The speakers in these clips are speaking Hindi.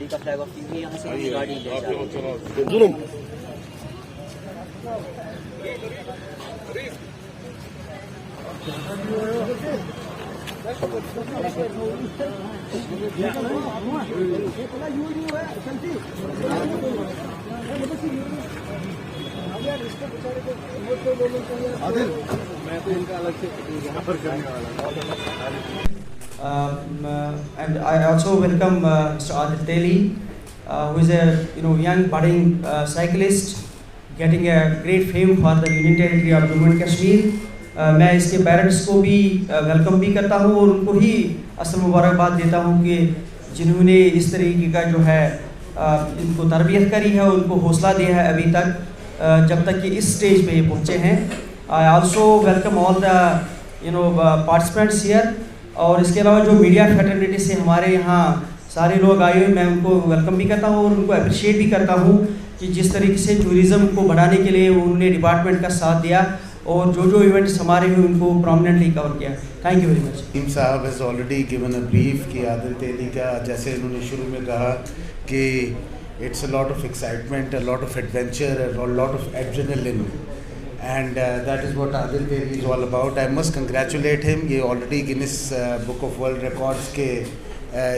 गाड़ी का फ्लैग ऑफ क्योंकि यहाँ से हमें गाड़ी ले जा रही है। And I also welcome Mr. Adil Teli, who is a young budding cyclist, getting a great fame for the Union Territory of Jammu and Kashmir. मैं इसके पेरेंट्स को भी वेलकम भी करता हूँ और उनको ही असल मुबारकबाद देता हूँ कि जिन्होंने इस तरीके का जो है इनको तरबियत करी है, उनको हौसला दिया है अभी तक जब तक कि इस स्टेज पे ये पहुँचे हैं। I also welcome all the participants here. और इसके अलावा जो मीडिया फ्रेटर्निटी से हमारे यहाँ सारे लोग आए हुए, मैं उनको वेलकम भी करता हूँ और उनको अप्रिशिएट भी करता हूँ कि जिस तरीके से टूरिज़्म को बढ़ाने के लिए उन्होंने डिपार्टमेंट का साथ दिया और जो इवेंट्स हमारे हुए उनको प्रोमिनेंटली कवर किया। Thank you very much. Team साहब has already given a brief कि आदिल तेली का, जैसे इन्होंने शुरू में कहा कि it's a lot of excitement, a lot of adventure, a lot of adrenaline, and that is what Adil Teli is all about. I must congratulate him. ये already Guinness book of world records के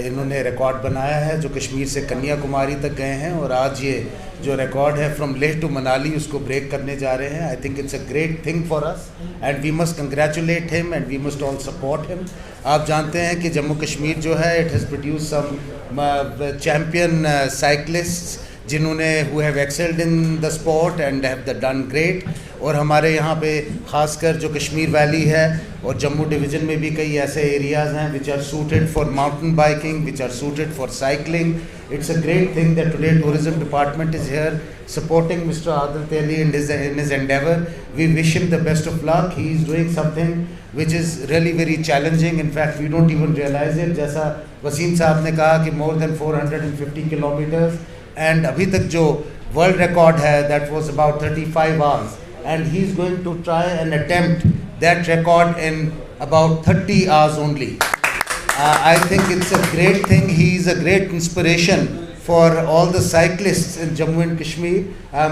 इन्होंने रिकॉर्ड बनाया है जो कश्मीर से कन्याकुमारी तक गए हैं, और आज ये जो रिकॉर्ड है फ्रॉम लेह टू मनाली उसको ब्रेक करने जा रहे हैं। I think it's a great thing for us and we must congratulate him and we must all support him. आप जानते हैं कि जम्मू कश्मीर जो है it has produce some champion cyclists जिन्होंने who have excelled in the sport and have the done great. और हमारे यहाँ पे ख़ासकर जो कश्मीर वैली है और जम्मू डिवीज़न में भी कई ऐसे एरियाज़ हैं which are suited for mountain biking, which are suited for cycling. It's a great thing that today tourism department is here supporting Mr. Adil Teli in his endeavor. We wish him the best of luck. He is doing something which is really very challenging. In fact, we don't even realize it. जैसा वसीम साहब ने कहा कि more than 450 kilometers, and अभी तक जो world record है that was about 35 hours, and he is going to try and attempt that record in about 30 hours only. I think it's a great thing. He is a great inspiration for all the cyclists in Jammu and Kashmir.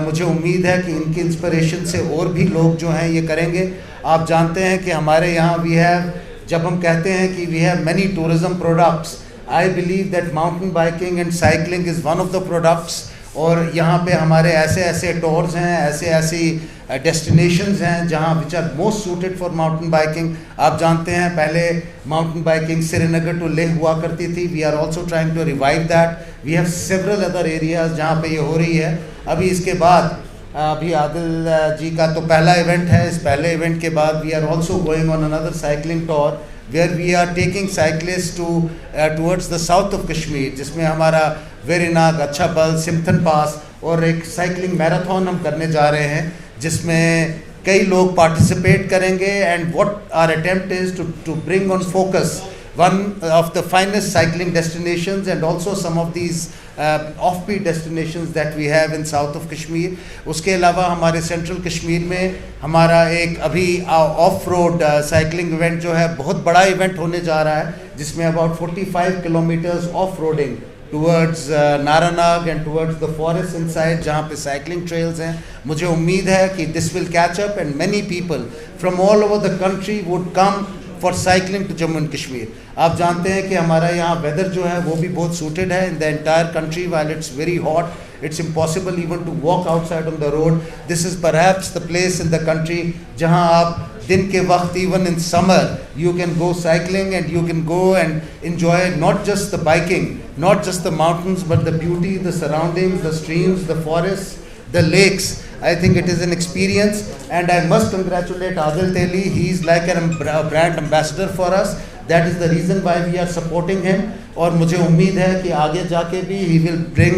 मुझे उम्मीद है कि इनकी इंस्पिरेशन से और भी लोग जो हैं ये करेंगे। आप जानते हैं कि हमारे यहाँ we have, जब हम कहते हैं कि we have many tourism products, I believe that mountain biking and cycling is one of the products. और यहाँ पे हमारे ऐसे ऐसे टूर्स हैं, ऐसी डेस्टिनेशंस हैं जहाँ which are most suited for mountain biking. आप जानते हैं पहले mountain biking Srinagar to Leh हुआ करती थी। We are also trying to revive that. We have several other areas जहाँ पे ये हो रही है। अभी इसके बाद अभी आदिल जी का तो पहला इवेंट है। इस पहले इवेंट के बाद we are also going on another cycling tour where we are taking cyclists to towards the south of Kashmir, जिसमें हमारा वेरीनाग, अच्छा बल, सिम्थन पास और एक साइकिलिंग मैराथन हम करने जा रहे हैं जिसमें कई लोग पार्टिसिपेट करेंगे। And what our attempt is to bring on focus one of the finest cycling destinations and also some of these offbeat destinations that we have in south of Kashmir. उसके अलावा हमारे सेंट्रल कश्मीर में हमारा एक अभी ऑफ रोड साइकिलिंग इवेंट जो है बहुत बड़ा इवेंट होने जा रहा है जिसमें about 45 kilometres of roading towards Naranag and towards the forest inside जहाँ पे साइकिलिंग ट्रेल्स हैं। मुझे उम्मीद है कि this will catch up and many people from all over the country would come for cycling to Jammu and Kashmir. आप जानते हैं कि हमारा यहाँ वेदर जो है वो भी बहुत सूटेड है in the entire country. While it's very hot, it's impossible even to walk outside on the road. This is perhaps the place in the country जहाँ आप दिन के वक्त even in summer you can go cycling and you can go and enjoy not just the biking, not just the mountains, but the beauty, the surroundings, the streams, the forests, the lakes. I think it is an experience and I must congratulate Adil Teli. He is like a brand ambassador for us. That is the reason why we are supporting him. और मुझे उम्मीद है कि आगे जाके भी he will bring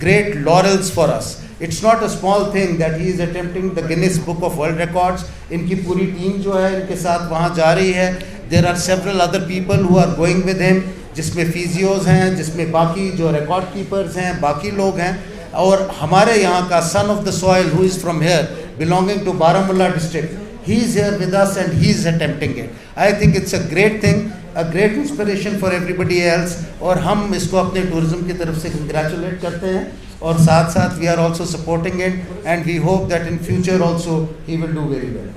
great laurels for us. It's not a small thing that he is attempting the Guinness Book of World Records. इनकी पूरी टीम जो है इनके साथ वहाँ जा रही है. There are several other people who are going with him, जिसमें फिजियोज हैं, जिसमें बाकी जो रिकॉर्ड कीपर्स हैं, बाकी लोग हैं और हमारे यहाँ का son of the soil who is from here, belonging to Baramulla district, he is here with us and he is attempting it. I think it's a great thing a great inspiration for everybody else, और हम इसको अपने टूरिज्म की तरफ से कंग्रेचुलेट करते हैं, और साथ साथ we are also supporting it, and we hope that in future also he will do very well.